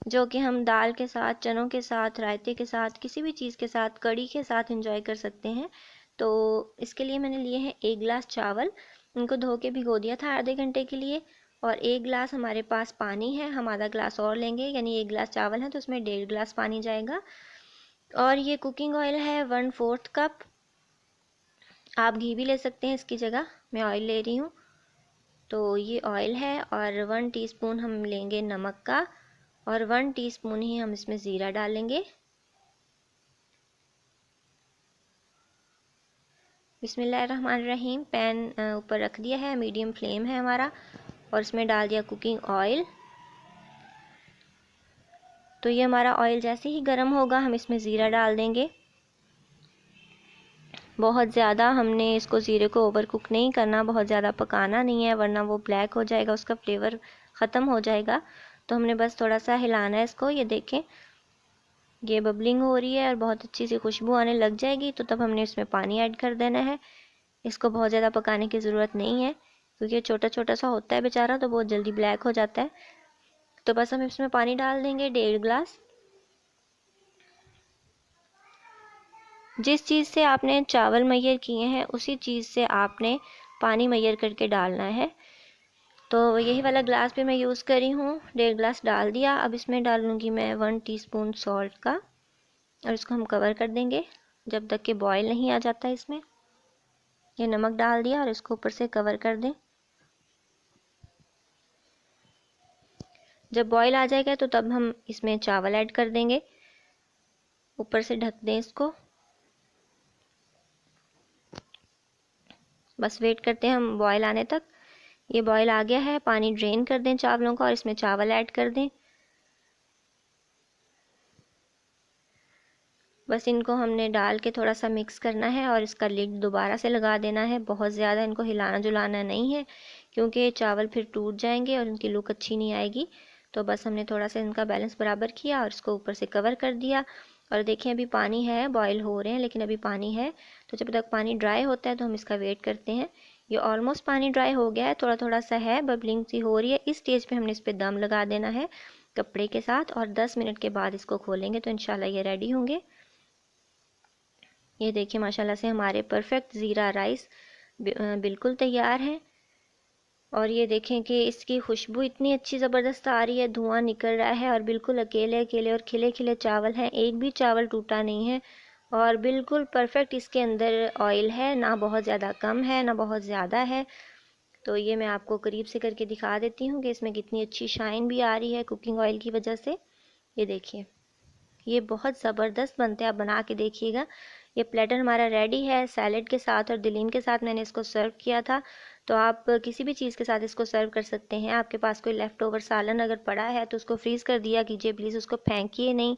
जो कि हम दाल के साथ, चनों के साथ, रायते के साथ, किसी भी चीज़ के साथ, कड़ी के साथ इंजॉय कर सकते हैं। तो इसके लिए मैंने लिए हैं 1 गिलास चावल, इनको धो के भिगो दिया था आधे घंटे के लिए। और 1 गिलास हमारे पास पानी है, हम आधा गिलास और लेंगे, यानी 1 गिलास चावल है तो उसमें 1.5 गिलास पानी जाएगा। और ये कुकिंग ऑयल है 1/4 कप। आप घी भी ले सकते हैं इसकी जगह, मैं ऑयल ले रही हूँ। तो ये ऑयल है, और 1 टीस्पून हम लेंगे नमक का, और 1 टीस्पून ही हम इसमें ज़ीरा डालेंगे। बिस्मिल्लाहिर्रहमानिर्रहीम। पैन ऊपर रख दिया है, मीडियम फ्लेम है हमारा, और इसमें डाल दिया कुकिंग ऑयल। तो ये हमारा ऑयल जैसे ही गर्म होगा हम इसमें ज़ीरा डाल देंगे। बहुत ज़्यादा हमने इसको ज़ीरे को ओवर कुक नहीं करना, बहुत ज़्यादा पकाना नहीं है, वरना वो ब्लैक हो जाएगा, उसका फ्लेवर ख़त्म हो जाएगा। तो हमने बस थोड़ा सा हिलाना है इसको। ये देखें, ये बबलिंग हो रही है और बहुत अच्छी सी खुशबू आने लग जाएगी, तो तब हमने इसमें पानी ऐड कर देना है। इसको बहुत ज़्यादा पकाने की ज़रूरत नहीं है, क्योंकि ये छोटा छोटा सा होता है बेचारा, तो बहुत जल्दी ब्लैक हो जाता है। तो बस हम इसमें पानी डाल देंगे 1.5 गिलास। जिस चीज़ से आपने चावल मैयर किए हैं उसी चीज़ से आपने पानी मैयर करके डालना है। तो यही वाला ग्लास भी मैं यूज़ करी हूँ, 1.5 गिलास डाल दिया। अब इसमें डालूँगी मैं 1 टीस्पून सॉल्ट का, और इसको हम कवर कर देंगे जब तक कि बॉयल नहीं आ जाता इसमें। ये नमक डाल दिया और इसको ऊपर से कवर कर दें। जब बॉयल आ जाएगा तो तब हम इसमें चावल ऐड कर देंगे, ऊपर से ढक दें इसको। बस वेट करते हैं हम बॉयल आने तक। ये बॉयल आ गया है, पानी ड्रेन कर दें चावलों का और इसमें चावल ऐड कर दें। बस इनको हमने डाल के थोड़ा सा मिक्स करना है और इसका लिड दोबारा से लगा देना है। बहुत ज़्यादा इनको हिलाना जुलाना नहीं है, क्योंकि चावल फिर टूट जाएंगे और इनकी लुक अच्छी नहीं आएगी। तो बस हमने थोड़ा सा इनका बैलेंस बराबर किया और इसको ऊपर से कवर कर दिया। और देखें, अभी पानी है, बॉयल हो रहे हैं लेकिन अभी पानी है। तो जब तक पानी ड्राई होता है तो हम इसका वेट करते हैं। ये ऑलमोस्ट पानी ड्राई हो गया है, थोड़ा थोड़ा सा है, बबलिंग सी हो रही है। इस स्टेज पे हमने इस पर दम लगा देना है कपड़े के साथ, और 10 मिनट के बाद इसको खोलेंगे तो इंशाल्लाह ये रेडी होंगे। ये देखिए, माशाल्लाह से हमारे परफेक्ट ज़ीरा राइस बिल्कुल तैयार है। और ये देखें कि इसकी खुशबू इतनी अच्छी ज़बरदस्त आ रही है, धुआं निकल रहा है, और बिल्कुल अकेले अकेले और खिले खिले चावल हैं, एक भी चावल टूटा नहीं है। और बिल्कुल परफेक्ट इसके अंदर ऑयल है, ना बहुत ज़्यादा कम है ना बहुत ज़्यादा है। तो ये मैं आपको करीब से करके दिखा देती हूँ कि इसमें कितनी अच्छी शाइन भी आ रही है कुकिंग ऑयल की वजह से। ये देखिए, ये बहुत ज़बरदस्त बनते हैं, आप बना के देखिएगा। ये प्लेटर हमारा रेडी है, सैलेड के साथ और दलीम के साथ मैंने इसको सर्व किया था। तो आप किसी भी चीज़ के साथ इसको सर्व कर सकते हैं। आपके पास कोई लेफ़्ट ओवर सालन अगर पड़ा है तो उसको फ्रीज़ कर दिया कीजिए, प्लीज़ उसको फेंकिए नहीं।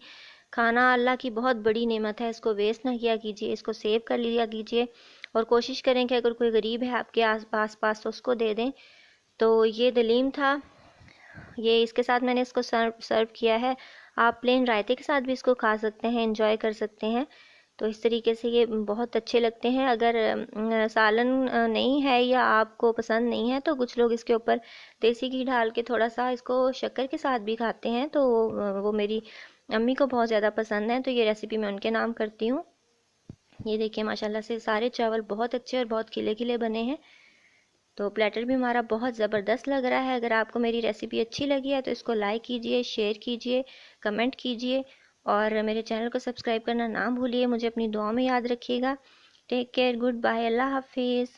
खाना अल्लाह की बहुत बड़ी नेमत है, इसको वेस्ट ना किया कीजिए, इसको सेव कर लिया कीजिए। और कोशिश करें कि अगर कोई गरीब है आपके आस पास तो उसको दे दें। तो ये दलीम था, ये इसके साथ मैंने इसको सर्व किया है। आप प्लेन रायते के साथ भी इसको खा सकते हैं, एंजॉय कर सकते हैं। तो इस तरीके से ये बहुत अच्छे लगते हैं। अगर सालन नहीं है या आपको पसंद नहीं है तो कुछ लोग इसके ऊपर देसी घी डाल के थोड़ा सा इसको शक्कर के साथ भी खाते हैं। तो वो मेरी अम्मी को बहुत ज़्यादा पसंद है, तो ये रेसिपी मैं उनके नाम करती हूँ। ये देखिए, माशाल्लाह से सारे चावल बहुत अच्छे और बहुत खिले खिले बने हैं। तो प्लेटर भी हमारा बहुत ज़बरदस्त लग रहा है। अगर आपको मेरी रेसिपी अच्छी लगी है तो इसको लाइक कीजिए, शेयर कीजिए, कमेंट कीजिए, और मेरे चैनल को सब्सक्राइब करना ना भूलिए। मुझे अपनी दुआ में याद रखिएगा। टेक केयर, गुड बाय, अल्लाह हाफिज़।